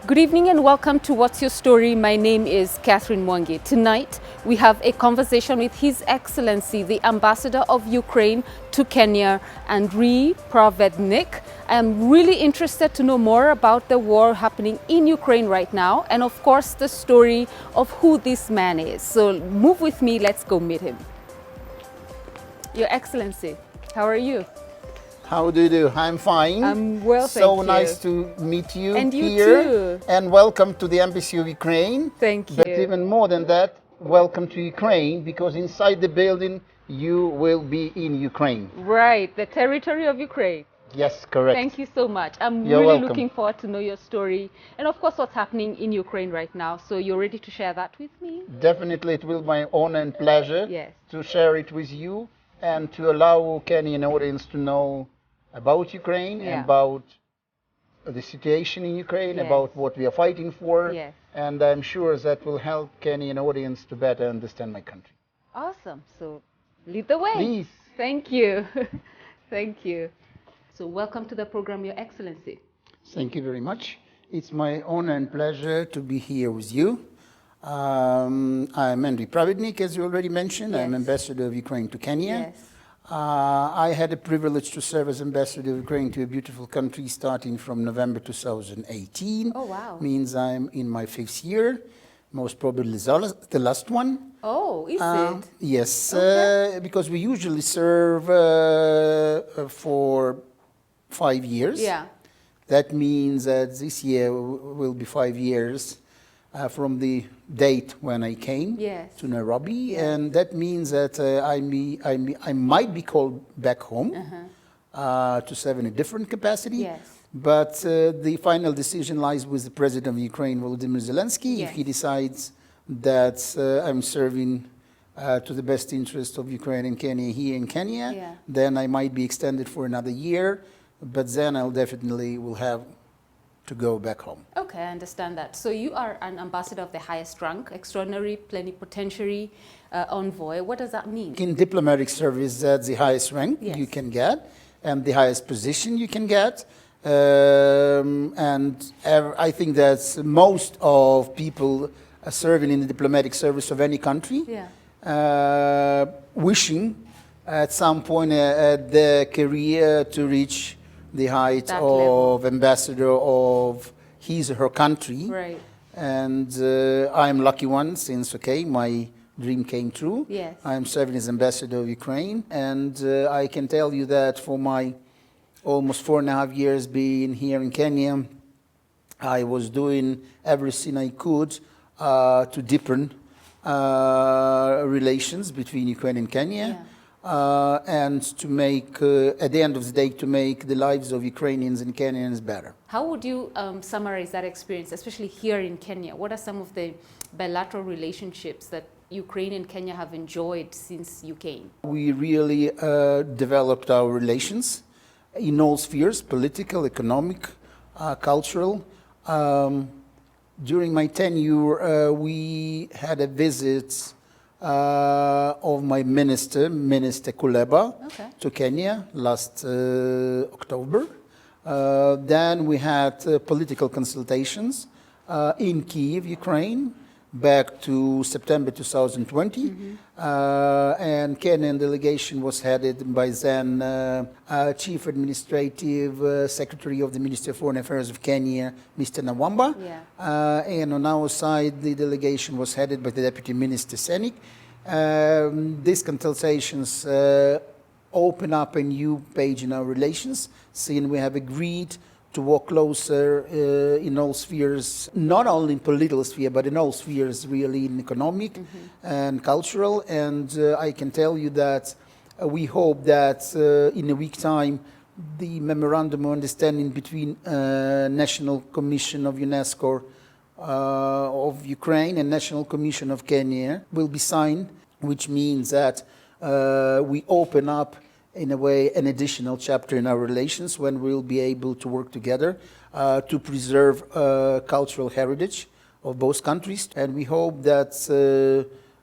Good evening and welcome to What's Your Story? My name is Catherine Mwangi. Tonight we have a conversation with His Excellency, the Ambassador of Ukraine to Kenya, Andriy Pravednik. I am really interested to know more about the war happening in Ukraine right now and of course the story of who this man is. So move with me, let's go meet him. Your Excellency, how are you? How do you do? I'm fine. I'm well, thank so you. So nice to meet you and you here. Too. And welcome to the Embassy of Ukraine. Thank you. But even more than that, welcome to Ukraine, because inside the building you will be in Ukraine. Right, the territory of Ukraine. Yes, correct. Thank you so much. I'm You're really welcome. looking forward to know your story and of course what's happening in Ukraine right now. So you're ready to share that with me? Definitely, it will be my honor and pleasure to share it with you and to allow Kenyan audience to know about Ukraine and about the situation in Ukraine, about what we are fighting for. And I'm sure that will help Kenyan audience to better understand my country. Awesome. So lead the way. Please. Thank you. Thank you. So welcome to the program, Your Excellency. Thank you very much. It's my honor and pleasure to be here with you. I'm Andriy Pravednik, as you already mentioned. I'm Ambassador of Ukraine to Kenya. I had the privilege to serve as Ambassador of Ukraine to a beautiful country starting from November 2018. Oh, wow. Means I'm in my 5th year, most probably the last one. Oh, is it? Yes, because we usually serve for 5 years. Yeah. That means that this year will be 5 years from the date when I came to Nairobi, and that means that I might be called back home to serve in a different capacity. But the final decision lies with the President of Ukraine, Volodymyr Zelensky. If he decides that I'm serving to the best interest of Ukraine and Kenya here in Kenya, then I might be extended for another year. But then I'll definitely will have to go back home. Okay, I understand that. So you are an ambassador of the highest rank, extraordinary plenipotentiary envoy. What does that mean? In diplomatic service, that's the highest rank you can get and the highest position you can get. And I think that most of people serving in the diplomatic service of any country wishing at some point at their career to reach the height of ambassador of his or her country. Right. And I'm lucky one since, my dream came true. Yes. I'm serving as ambassador of Ukraine. And I can tell you that for my almost 4.5 years being here in Kenya, I was doing everything I could to deepen relations between Ukraine and Kenya. And to make, at the end of the day, to make the lives of Ukrainians and Kenyans better. How would you summarize that experience, especially here in Kenya? What are some of the bilateral relationships that Ukraine and Kenya have enjoyed since you came? We really developed our relations in all spheres, political, economic, cultural. During my tenure, we had a visit of my Minister Kuleba, to Kenya last October. Then we had political consultations in Kyiv, Ukraine, back to September 2020. And Kenyan delegation was headed by then Chief Administrative Secretary of the Ministry of Foreign Affairs of Kenya, Mr. Nawamba. And on our side, the delegation was headed by the Deputy Minister Senik. These consultations open up a new page in our relations, seeing we have agreed to work closer in all spheres, not only in political sphere, but in all spheres, really, in economic and cultural. And I can tell you that we hope that in a week's time, the memorandum of understanding between National Commission of UNESCO of Ukraine and National Commission of Kenya will be signed, which means that we open up in a way, an additional chapter in our relations when we'll be able to work together to preserve cultural heritage of both countries. And we hope that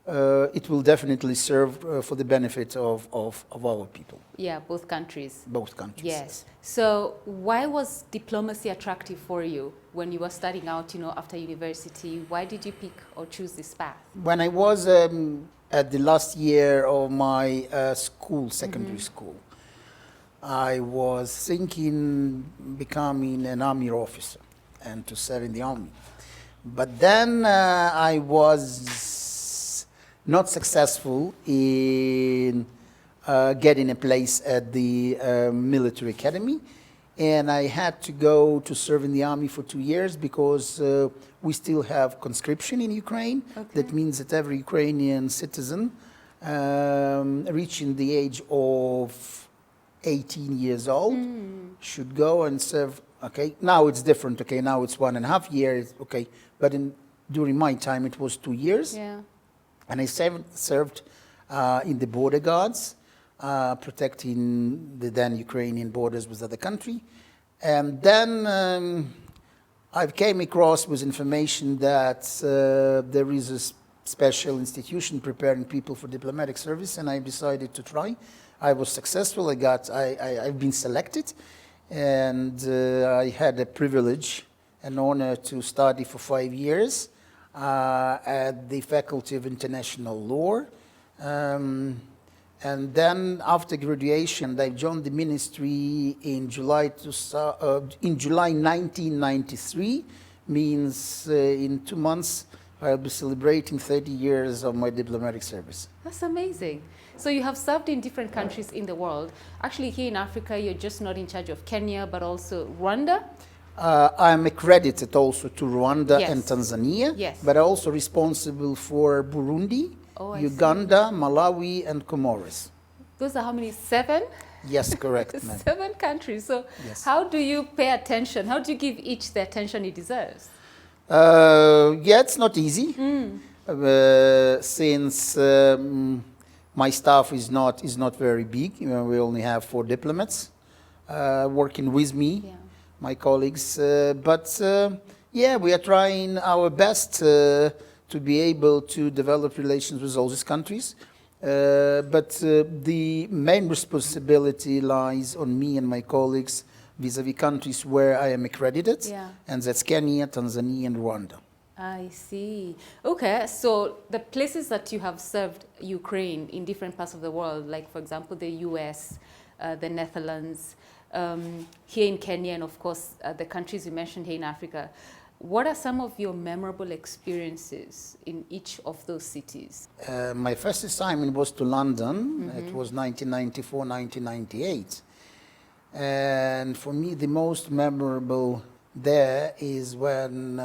it will definitely serve for the benefit of our people. Yeah, both countries. Both countries. Yes. So why was diplomacy attractive for you when you were starting out, after university? Why did you pick or choose this path? When I was at the last year of my school, secondary school, I was thinking becoming an army officer and to serve in the army. But then I was not successful in getting a place at the military academy, and I had to go to serve in the army for 2 years because we still have conscription in Ukraine. Okay. That means that every Ukrainian citizen reaching the age of 18 years old should go and serve. Okay, now it's different. Okay, now it's 1.5 years. Okay, but during my time it was 2 years. Yeah. And I served in the border guards, protecting the then Ukrainian borders with other country. And then I came across with information that there is a special institution preparing people for diplomatic service, and I decided to try. I was successful. I've been selected, and I had a privilege, an honor to study for 5 years at the Faculty of International Law. And then after graduation, I joined the ministry in July 1993. Means in 2 months I'll be celebrating 30 years of my diplomatic service. That's amazing. So you have served in different countries in the world. Actually, here in Africa, you're just not in charge of Kenya, but also Rwanda. I'm accredited also to Rwanda Yes. and Tanzania, Yes. but I'm also responsible for Burundi, Oh, I Uganda, Malawi, and Comoros. Those are how many? 7? Yes, correct, ma'am. 7 countries. So Yes. how do you pay attention? How do you give each the attention it deserves? Yeah, it's not easy since my staff is not very big. We only have 4 diplomats working with me, Yeah. my colleagues. Yeah, we are trying our best to be able to develop relations with all these countries. The main responsibility lies on me and my colleagues vis-à-vis countries where I am accredited, Yeah. and that's Kenya, Tanzania, and Rwanda. I see. Okay, so the places that you have served Ukraine in different parts of the world, like for example the US, the Netherlands, here in Kenya, and of course the countries you mentioned here in Africa, what are some of your memorable experiences in each of those cities? My first assignment was to London. It was 1994, 1998. And for me, the most memorable there is when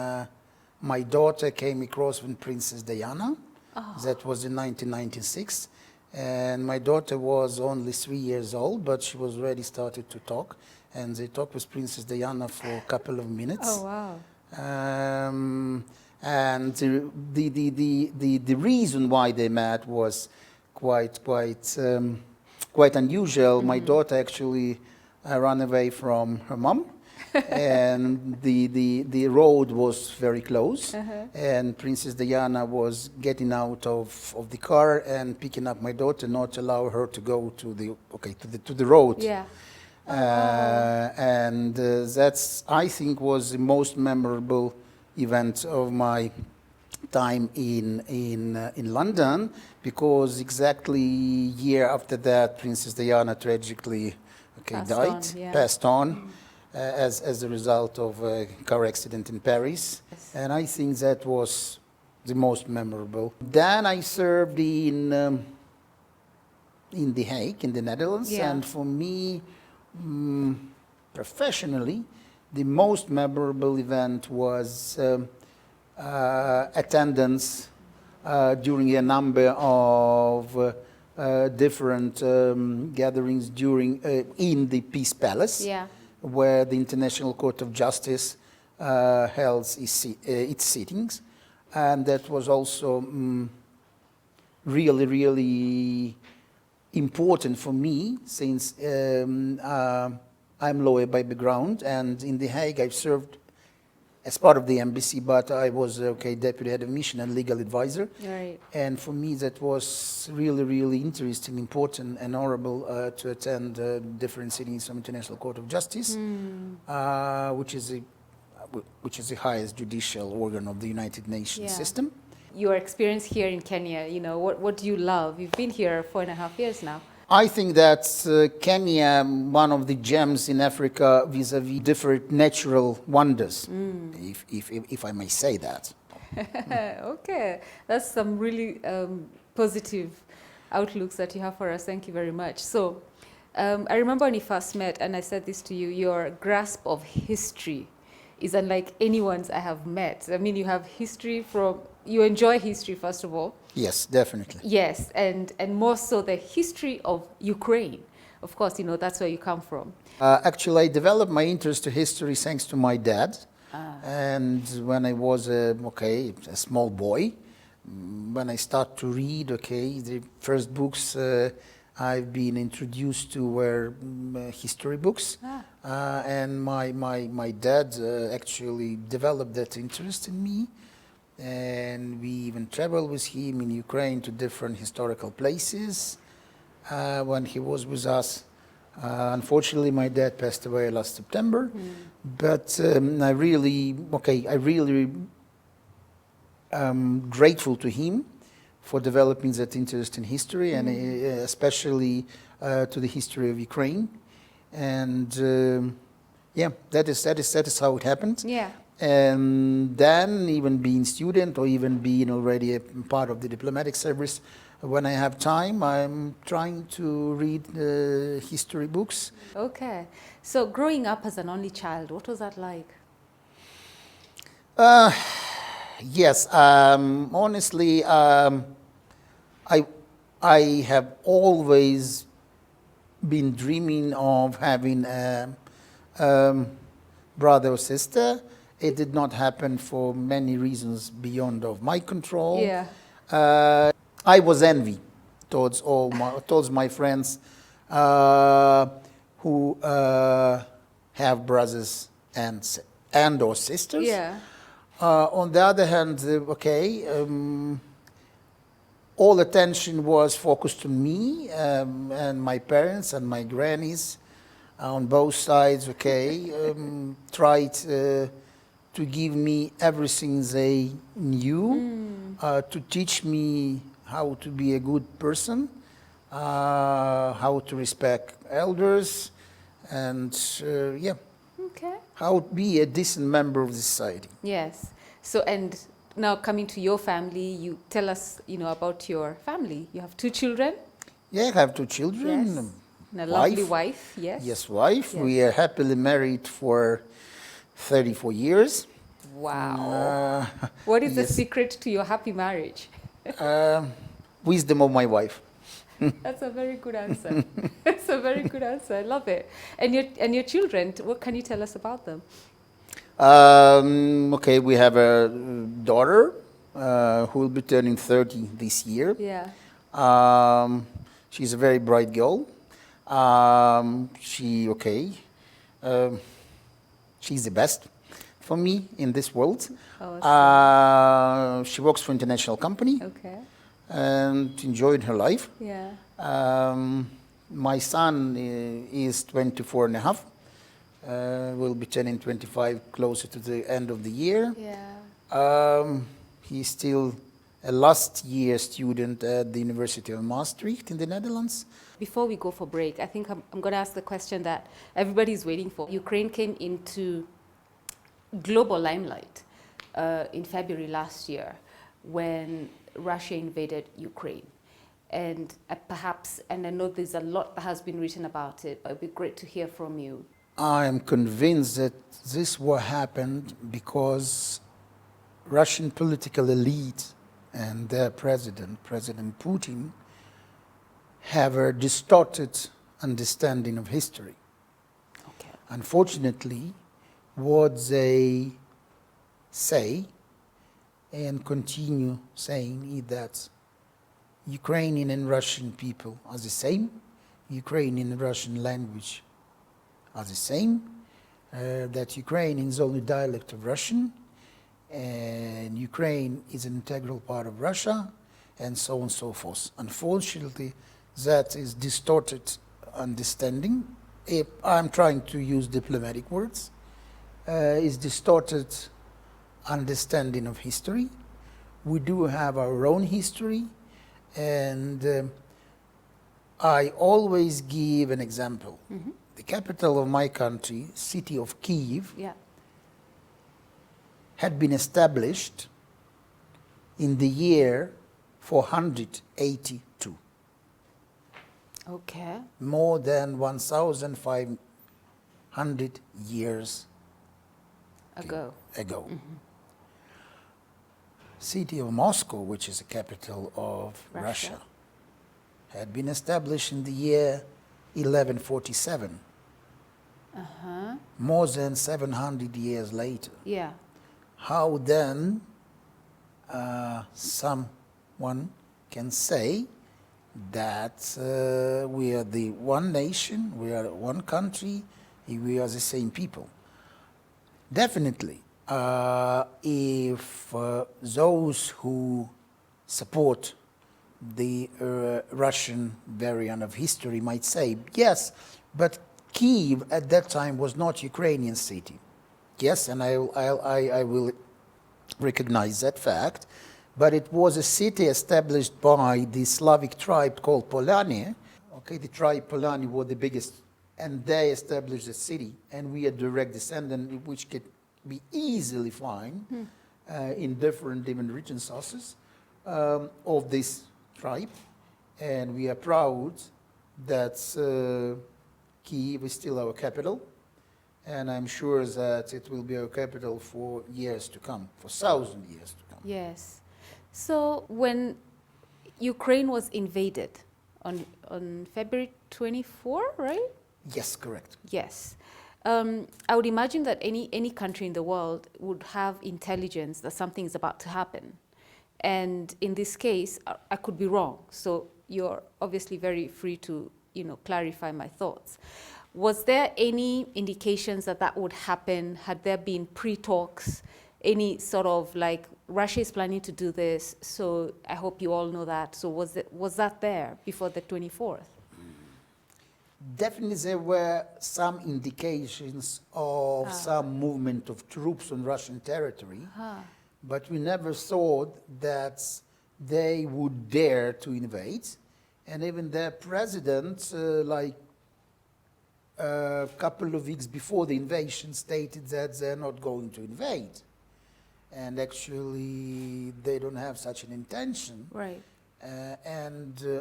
my daughter came across with Princess Diana. Oh. That was in 1996. And my daughter was only 3 years old, but she was already started to talk. And they talked with Princess Diana for a couple of minutes. Oh, wow. And the reason why they met was quite unusual. My daughter actually ran away from her mom, and the road was very close. And Princess Diana was getting out of the car and picking up my daughter, not allow her to go to the road. Yeah. That's, I think, was the most memorable event of my time in London, because exactly a year after that, Princess Diana tragically passed on as a result of a car accident in Paris. Yes. And I think that was the most memorable. Then I served in The Hague, in the Netherlands, Yeah. and for me, professionally, the most memorable event was attendance during a number of different gatherings in the Peace Palace, Yeah. where the International Court of Justice held its sittings. And that was also really, really important for me, since I'm lawyer by background, and in The Hague I've served as part of the embassy, but I was deputy head of mission and legal advisor. Right. And for me, that was really, really interesting, important, and honorable to attend different sittings from International Court of Justice, which is the highest judicial organ of the United Nations system. Your experience here in Kenya, you know, what do you love? You've been here 4.5 years now. I think that Kenya, one of the gems in Africa vis-a-vis different natural wonders, if I may say that. Okay, that's some really positive outlooks that you have for us. Thank you very much. So I remember when we first met, and I said this to you, your grasp of history is unlike anyone's I have met. I mean, you have history you enjoy history, first of all. Yes, definitely. Yes, and more so the history of Ukraine. Of course, you know, that's where you come from. Actually, I developed my interest to history thanks to my dad. And when I was a small boy, when I started to read, the first books I've been introduced to were history books. And my dad actually developed that interest in me. And we even traveled with him in Ukraine to different historical places when he was with us. Unfortunately, my dad passed away last September, but I really grateful to him for developing that interest in history, and especially to the history of Ukraine. And that is how it happened. Yeah. And then, even being student or even being already a part of the diplomatic service, when I have time, I'm trying to read history books. Okay. So growing up as an only child, what was that like? Yes, honestly, I have always been dreaming of having a brother or sister. It did not happen for many reasons beyond of my control. Yeah. I was envy towards my friends who have brothers and or sisters. Yeah. On the other hand, all attention was focused on me and my parents and my grannies on both sides. Tried to give me everything they knew, to teach me how to be a good person, how to respect elders, and how to be a decent member of the society. Yes. So, and now coming to your family, you tell us, about your family. You have 2 children? Yeah, I have 2 children. Yes. And a lovely wife, yes? Yes, wife. Yes. We are happily married for 34 years. Wow. What is the secret to your happy marriage? Wisdom of my wife. That's a very good answer. That's a very good answer. I love it. And your children, what can you tell us about them? We have a daughter who will be turning 30 this year. Yeah. She's a very bright girl. She's the best for me in this world. Oh, she works for an international company. Okay. And enjoyed her life. Yeah. My son is 24 and a half. Will be turning 25 closer to the end of the year. Yeah. He's still a last year student at the University of Maastricht in the Netherlands. Before we go for break, I think I'm going to ask the question that everybody's waiting for. Ukraine came into global limelight in February last year when Russia invaded Ukraine. And and I know there's a lot that has been written about it, but it'd be great to hear from you. I am convinced that this war happened because Russian political elite and their president, President Putin, have a distorted understanding of history. Okay. Unfortunately, what they say and continue saying is that Ukrainian and Russian people are the same, Ukrainian and Russian language are the same, that Ukraine is only dialect of Russian, and Ukraine is an integral part of Russia, and so on and so forth. Unfortunately, that is distorted understanding. If I'm trying to use diplomatic words, is distorted understanding of history. We do have our own history, and I always give an example. Mm-hmm. The capital of my country, city of Kyiv, Yeah. had been established in the year 482, Okay. more than 1,500 years Ago. ago. Mm-hmm. City of Moscow, which is the capital of Russia, had been established in the year 1147, Uh-huh. more than 700 years later. Yeah. How then someone can say that we are the one nation, we are one country, we are the same people? Definitely, if those who support the Russian variant of history might say, yes, but Kyiv at that time was not Ukrainian city. Yes, and I will recognize that fact, but it was a city established by the Slavic tribe called Polani. Okay, the tribe Polani were the biggest, and they established a city, and we are direct descendant, which could be easily found in different even written sources of this tribe, and we are proud that Kyiv is still our capital, and I'm sure that it will be our capital for years to come, for 1,000 years to come. Yes. So when Ukraine was invaded on February 24, right? Yes, correct. Yes. I would imagine that any country in the world would have intelligence that something is about to happen. And in this case, I could be wrong. So you're obviously very free to, clarify my thoughts. Was there any indications that that would happen? Had there been pre-talks? Any sort of like, Russia is planning to do this, so I hope you all know that. So was that there before the 24th? Definitely there were some indications of some movement of troops on Russian territory, but we never thought that they would dare to invade. And even their president, a couple of weeks before the invasion, stated that they're not going to invade. And actually, they don't have such an intention. Right.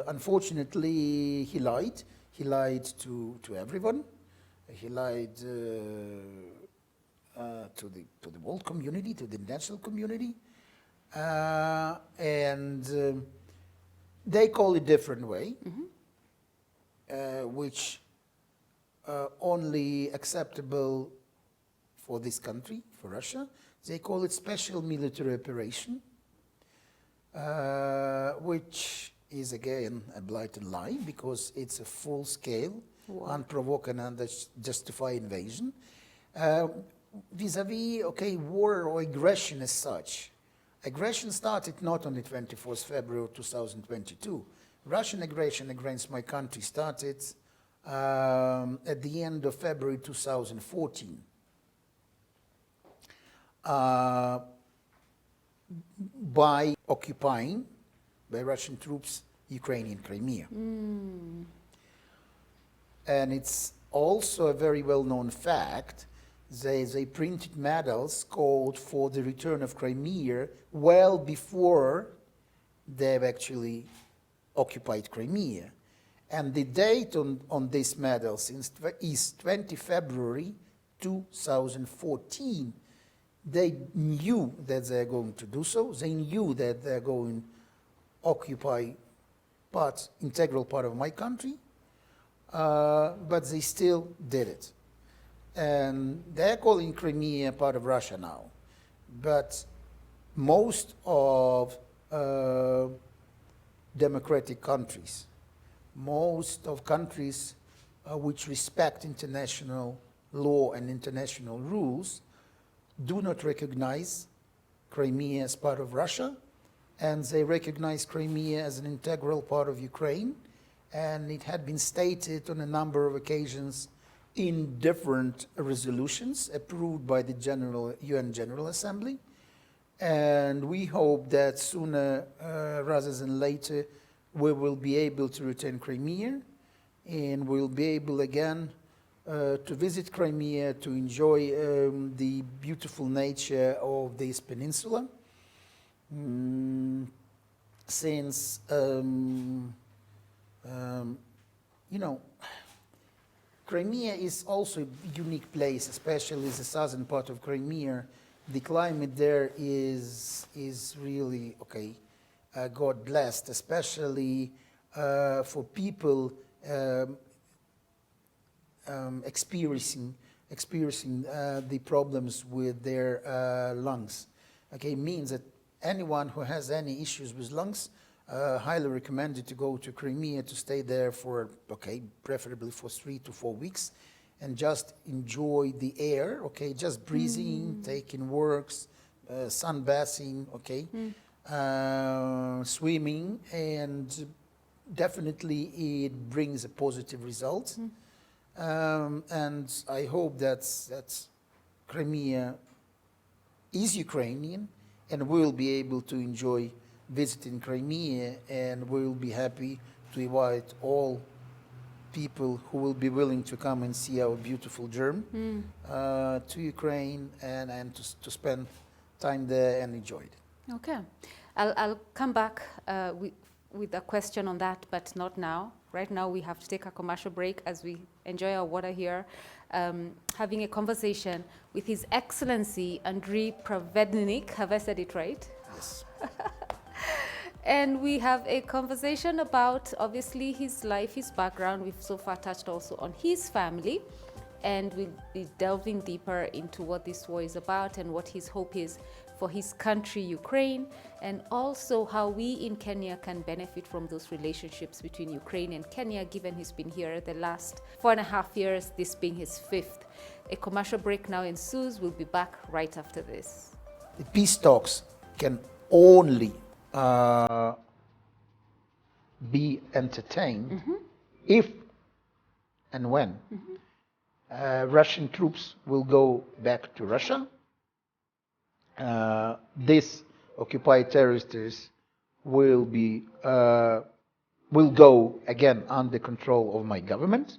Unfortunately, he lied. He lied to everyone. He lied to the world community, to the international community. They call it different way, which only acceptable for this country, for Russia. They call it special military operation, which is again a blatant lie, because it's a full-scale, unprovoked and unjustified invasion. Vis-a-vis, war or aggression as such. Aggression started not on the 24th February 2022. Russian aggression against my country started at the end of February 2014. By occupying, by Russian troops, Ukrainian Crimea. And it's also a very well-known fact that they printed medals called for the return of Crimea well before they've actually occupied Crimea. And the date on these medals is 20 February 2014. They knew that they're going to do so. They knew that they're going to occupy integral part of my country, but they still did it. And they're calling Crimea part of Russia now. But most of democratic countries, most of countries which respect international law and international rules, do not recognize Crimea as part of Russia, and they recognize Crimea as an integral part of Ukraine. And it had been stated on a number of occasions in different resolutions approved by the UN General Assembly. And we hope that sooner rather than later we will be able to return Crimea, and we'll be able again to visit Crimea, to enjoy the beautiful nature of this peninsula. Since you know, Crimea is also a unique place, especially the southern part of Crimea. The climate there is really, okay, God blessed, especially for people experiencing the problems with their lungs. Okay, means that anyone who has any issues with lungs, highly recommended to go to Crimea, to stay there for, okay, preferably for 3 to 4 weeks, and just enjoy the air, okay, just breathing, taking walks, sunbathing, okay, swimming, and definitely it brings a positive result. And I hope that Crimea is Ukrainian, and we'll be able to enjoy visiting Crimea, and we'll be happy to invite all people who will be willing to come and see our beautiful germ to Ukraine, and to spend time there and enjoy it. Okay. I'll come back with a question on that, but not now. Right now we have to take a commercial break as we enjoy our water here, having a conversation with His Excellency Andriy Pravednik. Have I said it right? Yes. And we have a conversation about, obviously, his life, his background. We've so far touched also on his family, and we'll be delving deeper into what this war is about and what his hope is for his country, Ukraine, and also how we in Kenya can benefit from those relationships between Ukraine and Kenya, given he's been here the last 4.5 years, this being his 5th. A commercial break now ensues. We'll be back right after this. The peace talks can only be entertained if and when Russian troops will go back to Russia. These occupied terrorists will go again under control of my government,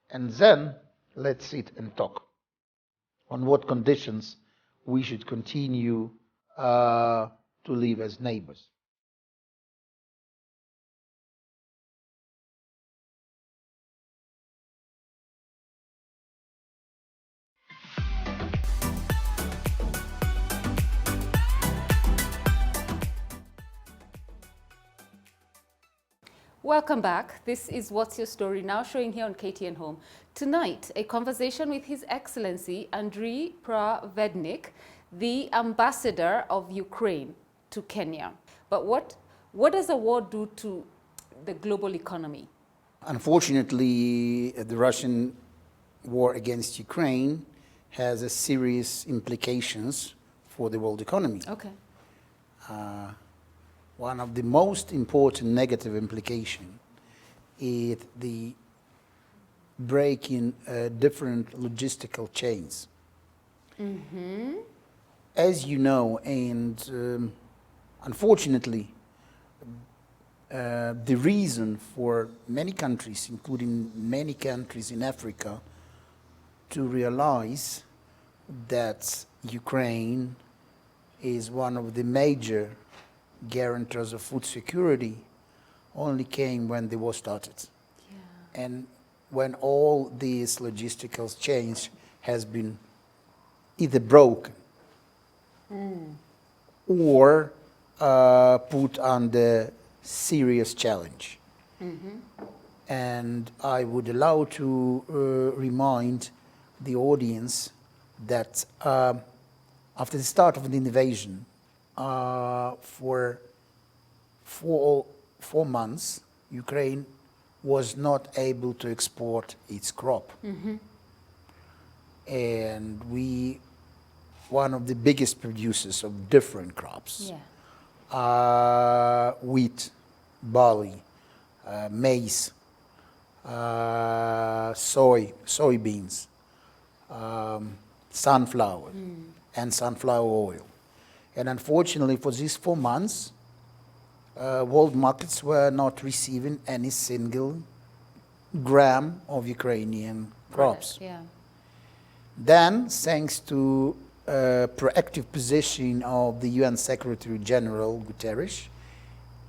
and then let's sit and talk on what conditions we should continue to live as neighbors. Welcome back. This is What's Your Story, now showing here on KTN Home. Tonight, a conversation with His Excellency Andriy Pravednik, the ambassador of Ukraine to Kenya. But what does a war do to the global economy? Unfortunately, the Russian war against Ukraine has a serious implications for the world economy. Okay. One of the most important negative implications is the break in different logistical chains. As you know, and unfortunately, the reason for many countries, including many countries in Africa, to realize that Ukraine is one of the major guarantors of food security only came when the war started. Yeah. And when all these logistical chains has been either broken or put under serious challenge. And I would allow to remind the audience that after the start of the invasion, for 4 months, Ukraine was not able to export its crop. and we one of the biggest producers of different crops. Yeah. Wheat, barley, maize, soybeans, sunflower, and sunflower oil. And unfortunately, for these 4 months, world markets were not receiving any single gram of Ukrainian crops. Yeah. Then, thanks to proactive position of the UN Secretary General Guterres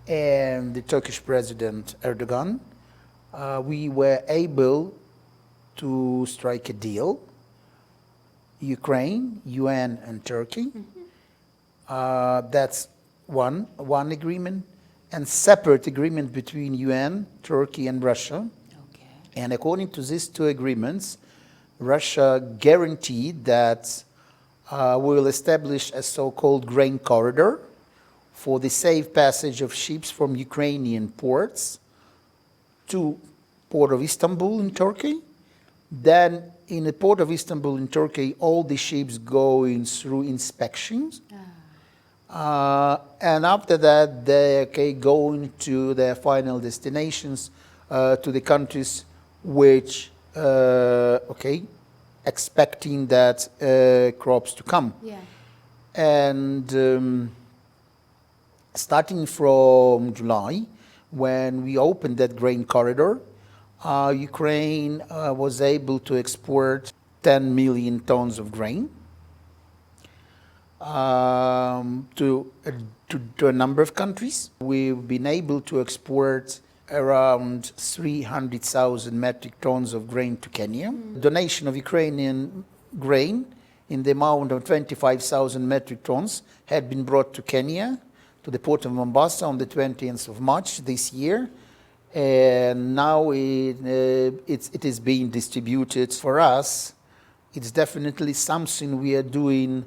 and the Turkish President Erdogan, we were able to strike a deal. Ukraine, UN, and Turkey. That's one agreement, and separate agreement between UN, Turkey, and Russia. Okay. And according to these 2 agreements, Russia guaranteed that we will establish a so-called grain corridor for the safe passage of ships from Ukrainian ports to port of Istanbul in Turkey. Then in the port of Istanbul in Turkey, all the ships going through inspections. And after that, they going to their final destinations, to the countries which, expecting that crops to come. Yeah. And starting from July, when we opened that grain corridor, Ukraine was able to export 10 million tons of grain to a number of countries. We've been able to export around 300,000 metric tons of grain to Kenya. Donation of Ukrainian grain in the amount of 25,000 metric tons had been brought to Kenya, to the port of Mombasa on the 20th of March this year. And now it is being distributed. For us, it's definitely something we are doing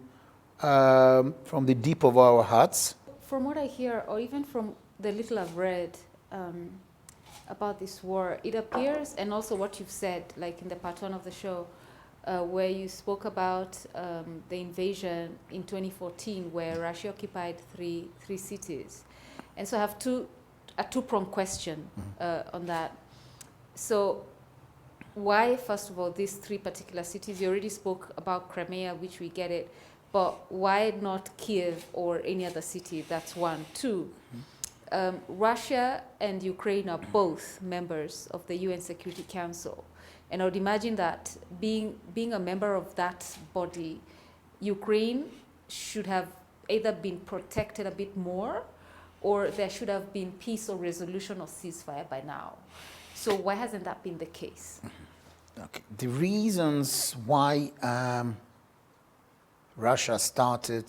from the deep of our hearts. From what I hear, or even from the little I've read about this war, it appears, and also what you've said, like in the part 1 of the show, where you spoke about the invasion in 2014, where Russia occupied three cities. And so I have a two-pronged question on that. So why, first of all, these 3 particular cities? You already spoke about Crimea, which we get it, but why not Kiev or any other city? That's 1. 2, Russia and Ukraine are both members of the UN Security Council. And I would imagine that being a member of that body, Ukraine should have either been protected a bit more, or there should have been peace or resolution or ceasefire by now. So why hasn't that been the case? Okay. The reasons why Russia started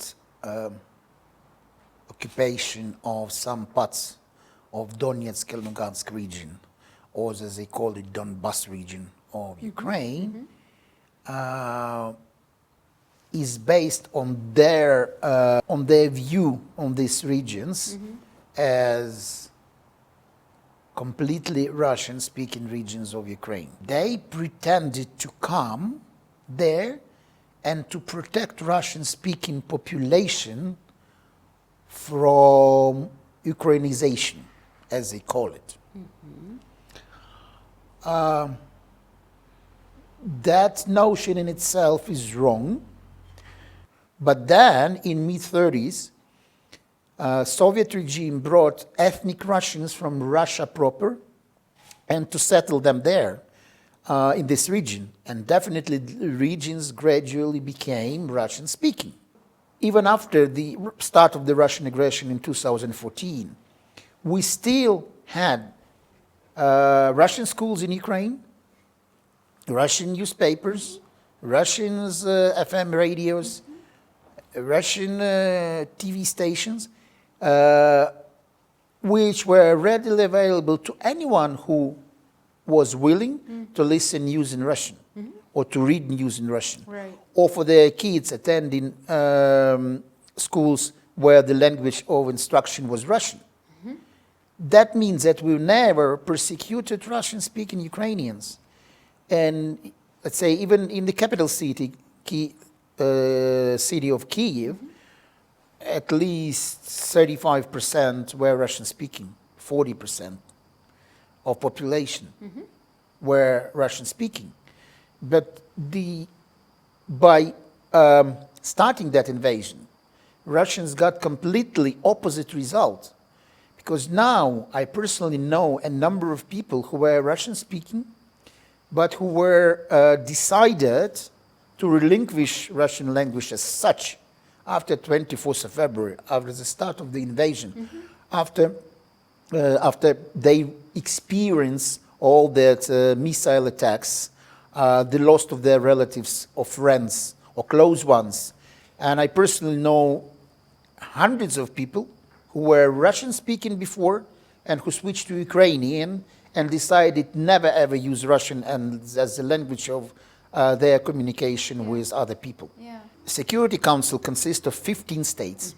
occupation of some parts of Donetsk and Lugansk region, or as they call it, Donbas region of Ukraine, is based on their view on these regions as completely Russian-speaking regions of Ukraine. They pretended to come there and to protect Russian-speaking population from Ukrainization, as they call it. That notion in itself is wrong. But then, in mid-30s, Soviet regime brought ethnic Russians from Russia proper and to settle them there in this region. And definitely the regions gradually became Russian-speaking. Even after the start of the Russian aggression in 2014, we still had Russian schools in Ukraine, Russian newspapers, Russian FM radios, Russian TV stations, which were readily available to anyone who was willing to listen news in Russian or to read news in Russian, Right. or for their kids attending schools where the language of instruction was Russian. That means that we never persecuted Russian-speaking Ukrainians. And let's say, even in the capital city, city of Kyiv, at least 35% were Russian-speaking, 40% of population were Russian-speaking. But by starting that invasion, Russians got completely opposite result. Because now I personally know a number of people who were Russian-speaking, but who were decided to relinquish Russian language as such after 24th of February, after the start of the invasion, after they experienced all that missile attacks, the loss of their relatives or friends or close ones. And I personally know hundreds of people who were Russian-speaking before and who switched to Ukrainian and decided never ever use Russian as the language of their communication with other people. Security Council consists of 15 states.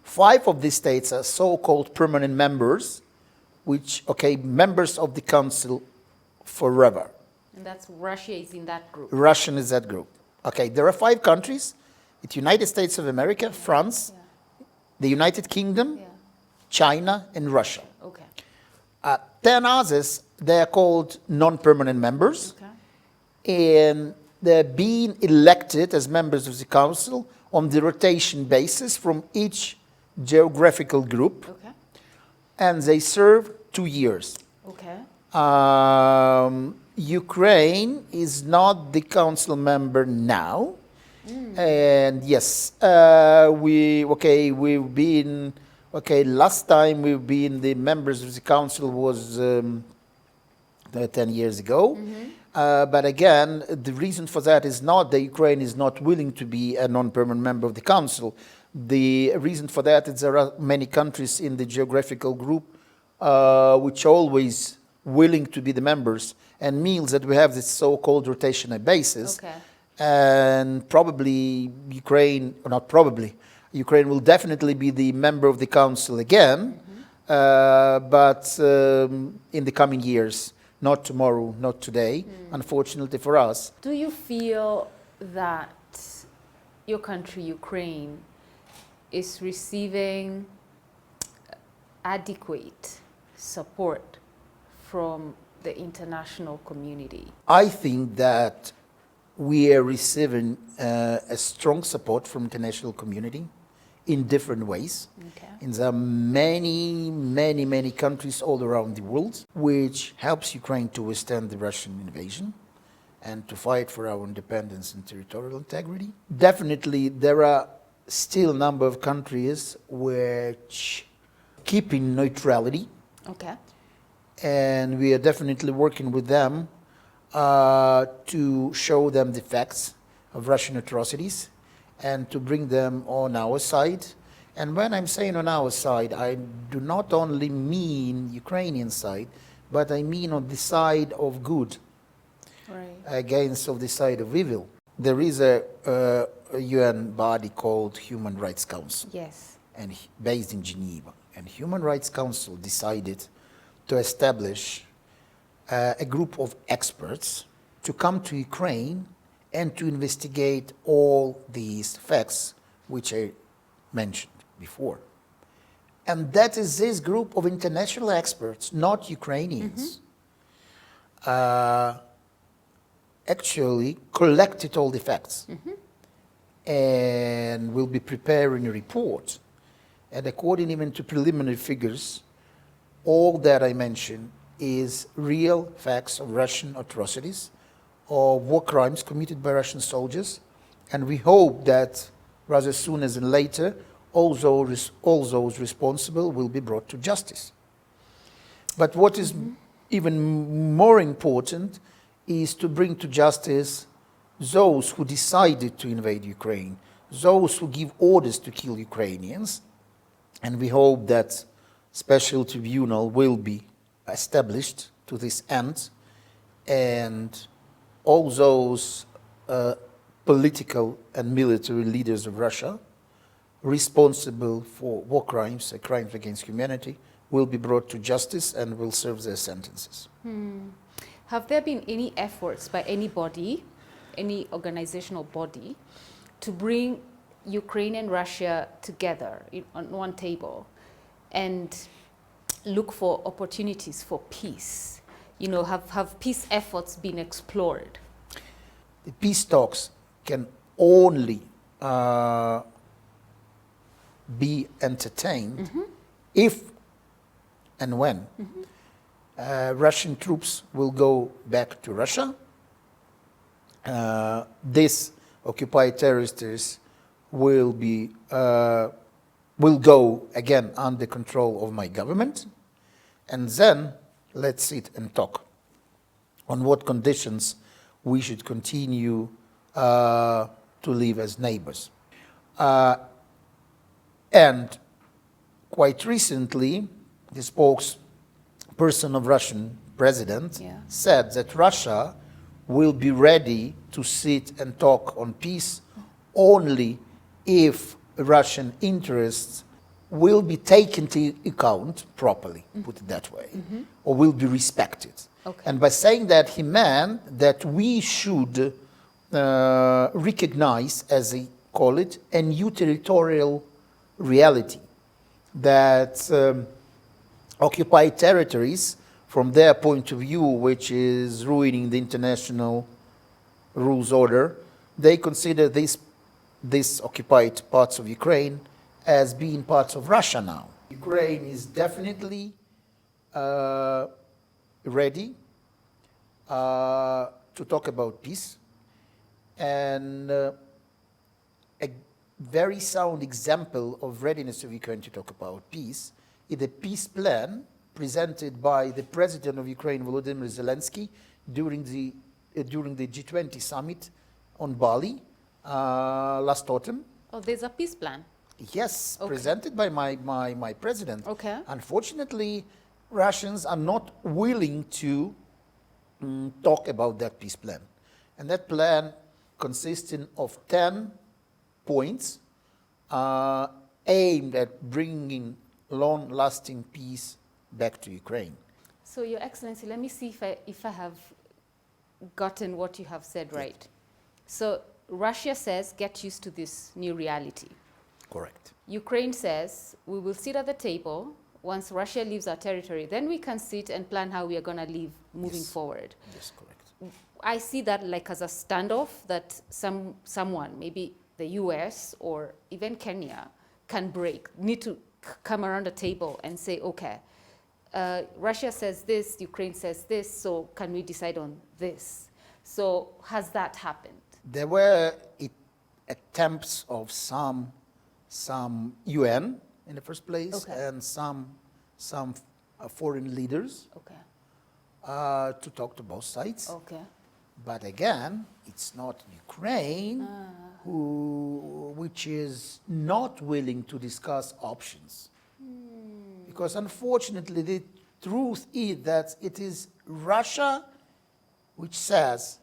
5 of these states are so-called permanent members, which, members of the council forever. And that's Russia is in that group. Russian is that group. There are 5 countries. It's United States of America, France, the United Kingdom, China, and Russia. 10 others, they are called non-permanent members. And they're being elected as members of the council on the rotation basis from each geographical group. And they serve 2 years. Ukraine is not the council member now. And yes, we've been, last time we've been the members of the council was 10 years ago. But again, the reason for that is not that Ukraine is not willing to be a non-permanent member of the council. The reason for that is there are many countries in the geographical group which are always willing to be the members, and means that we have this so-called rotational basis. And probably Ukraine, or not probably, Ukraine will definitely be the member of the council again, but in the coming years. Not tomorrow, not today, unfortunately for us. Do you feel that your country, Ukraine, is receiving adequate support from the international community? I think that we are receiving a strong support from the international community in different ways. And there are many countries all around the world which helps Ukraine to withstand the Russian invasion and to fight for our independence and territorial integrity. Definitely there are still a number of countries which keep in neutrality. And we are definitely working with them to show them the facts of Russian atrocities and to bring them on our side. And when I'm saying on our side, I do not only mean Ukrainian side, but I mean on the side of good, against of the side of evil. There is a UN body called Human Rights Council, and based in Geneva. And Human Rights Council decided to establish a group of experts to come to Ukraine and to investigate all these facts which I mentioned before. And that is this group of international experts, not Ukrainians, actually collected all the facts and will be preparing a report. And according even to preliminary figures, all that I mentioned is real facts of Russian atrocities or war crimes committed by Russian soldiers, and we hope that rather sooner than later all those responsible will be brought to justice. But what is even more important is to bring to justice those who decided to invade Ukraine, those who give orders to kill Ukrainians, and we hope that special tribunal will be established to this end, and all those political and military leaders of Russia responsible for war crimes, crimes against humanity, will be brought to justice and will serve their sentences. Have there been any efforts by anybody, any organizational body, to bring Ukraine and Russia together on one table and look for opportunities for peace? You know, have peace efforts been explored? The peace talks can only be entertained if and when Russian troops will go back to Russia. These occupied territories will go again under control of my government, and then let's sit and talk on what conditions we should continue to live as neighbors. And quite recently, the spokesperson of Russian president said that Russia will be ready to sit and talk on peace only if Russian interests will be taken into account properly, put it that way, or will be respected. Okay. And by saying that, he meant that we should recognize, as they call it, a new territorial reality, that occupied territories, from their point of view, which is ruining the international rules order, they consider these occupied parts of Ukraine as being parts of Russia now. Ukraine is definitely ready to talk about peace, and a very sound example of readiness of Ukraine to talk about peace is the peace plan presented by the President of Ukraine, Volodymyr Zelensky, during the G20 summit on Bali last autumn. Oh, there's a peace plan? Yes, okay. Presented by my president. Okay. Unfortunately, Russians are not willing to talk about that peace plan. And that plan consisting of 10 points aimed at bringing long-lasting peace back to Ukraine. So, Your Excellency, let me see if I have gotten what you have said right. So, Russia says, get used to this new reality. Correct. Ukraine says, we will sit at the table. Once Russia leaves our territory, then we can sit and plan how we are going to live moving forward. Yes, correct. I see that like as a standoff that someone, maybe the US or even Kenya, can need to come around the table and say, okay, Russia says this, Ukraine says this, so can we decide on this? So has that happened? There were attempts of some UN in the first place, and some foreign leaders to talk to both sides. Okay. But again, it's not Ukraine which is not willing to discuss options. Because unfortunately, the truth is that it is Russia which says,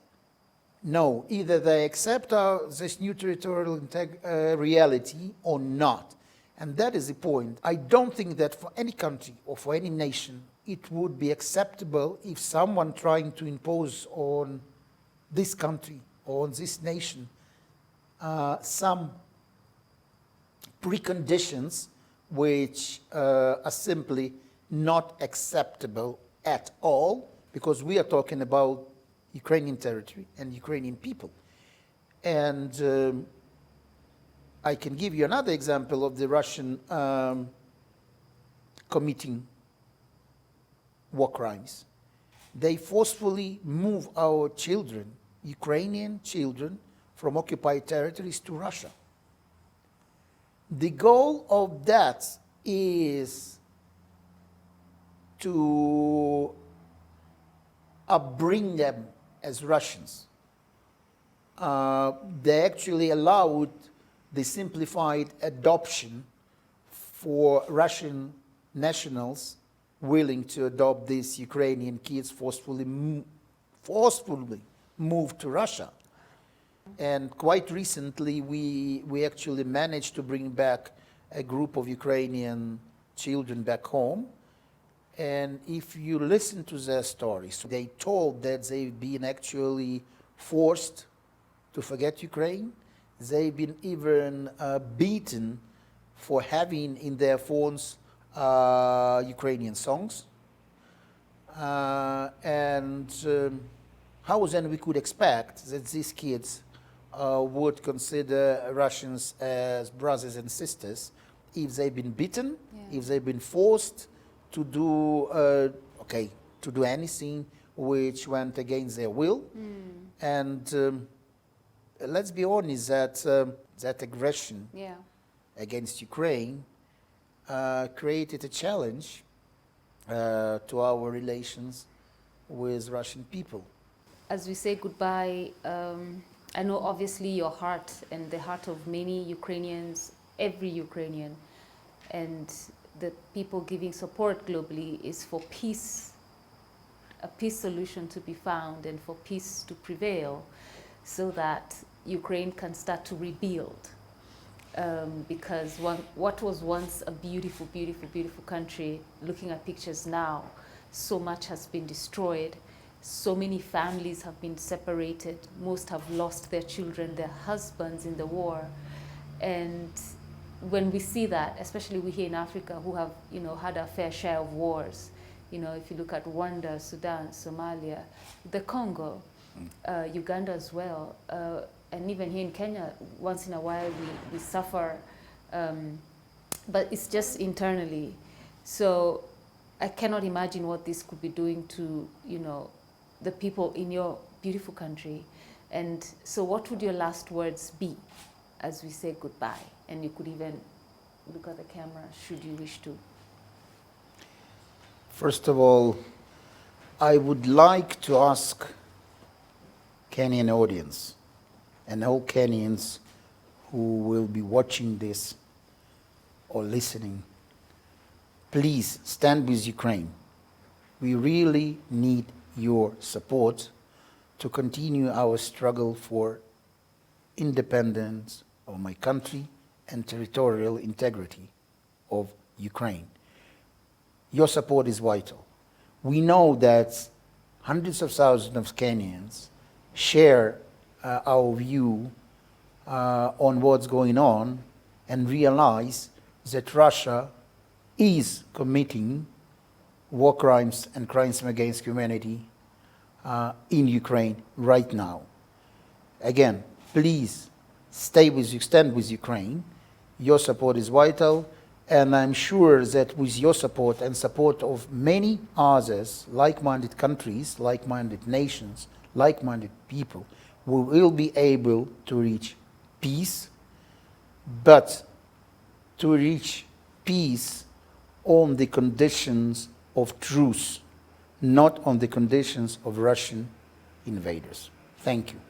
no, either they accept this new territorial reality or not. And that is the point. I don't think that for any country or for any nation, it would be acceptable if someone trying to impose on this country or on this nation some preconditions which are simply not acceptable at all, because we are talking about Ukrainian territory and Ukrainian people. And I can give you another example of the Russian committing war crimes. They forcefully move our children, Ukrainian children, from occupied territories to Russia. The goal of that is to upbring them as Russians. They actually allowed the simplified adoption for Russian nationals willing to adopt these Ukrainian kids forcefully moved to Russia. And quite recently, we actually managed to bring back a group of Ukrainian children back home. And if you listen to their stories, they told that they've been actually forced to forget Ukraine. They've been even beaten for having in their phones Ukrainian songs. How then we could expect that these kids would consider Russians as brothers and sisters if they've been beaten, if they've been forced to do to do anything which went against their will. And let's be honest that that aggression against Ukraine created a challenge to our relations with Russian people. As we say goodbye, I know obviously your heart and the heart of many Ukrainians, every Ukrainian, and the people giving support globally is for peace, a peace solution to be found and for peace to prevail so that Ukraine can start to rebuild. Because what was once a beautiful, beautiful, beautiful country, looking at pictures now, so much has been destroyed. So many families have been separated. Most have lost their children, their husbands in the war. And when we see that, especially we here in Africa who have, had our fair share of wars, if you look at Rwanda, Sudan, Somalia, the Congo, Uganda as well, and even here in Kenya, once in a while we suffer, but it's just internally. So I cannot imagine what this could be doing to, the people in your beautiful country. And so what would your last words be as we say goodbye? And you could even look at the camera should you wish to. First of all, I would like to ask Kenyan audience and all Kenyans who will be watching this or listening, please stand with Ukraine. We really need your support to continue our struggle for independence of my country and territorial integrity of Ukraine. Your support is vital. We know that hundreds of thousands of Kenyans share our view on what's going on and realize that Russia is committing war crimes and crimes against humanity in Ukraine right now. Again, please stand with Ukraine. Your support is vital, and I'm sure that with your support and support of many others, like-minded countries, like-minded nations, like-minded people, we will be able to reach peace, but to reach peace on the conditions of truce, not on the conditions of Russian invaders. Thank you.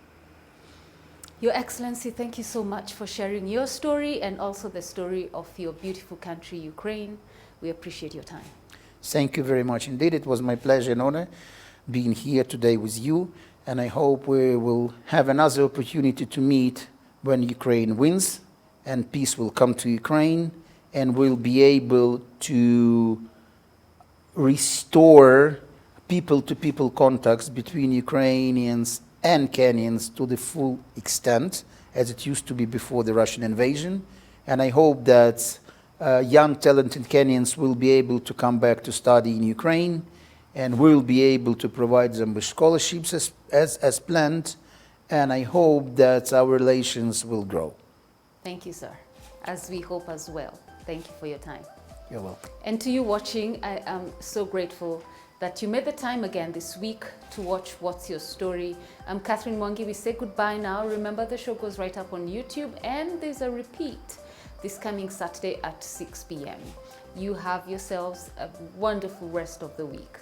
Your Excellency, thank you so much for sharing your story and also the story of your beautiful country, Ukraine. We appreciate your time. Thank you very much indeed. It was my pleasure and honor being here today with you, and I hope we will have another opportunity to meet when Ukraine wins and peace will come to Ukraine, and we'll be able to restore people-to-people contacts between Ukrainians and Kenyans to the full extent as it used to be before the Russian invasion. And I hope that young, talented Kenyans will be able to come back to study in Ukraine, and we'll be able to provide them with scholarships as planned. And I hope that our relations will grow. Thank you, sir. As we hope as well. Thank you for your time. You're welcome. And to you watching, I am so grateful that you made the time again this week to watch What's Your Story. I'm Catherine Mwangi. We say goodbye now. Remember, the show goes right up on YouTube, and there's a repeat this coming Saturday at 6 p.m. You have yourselves a wonderful rest of the week.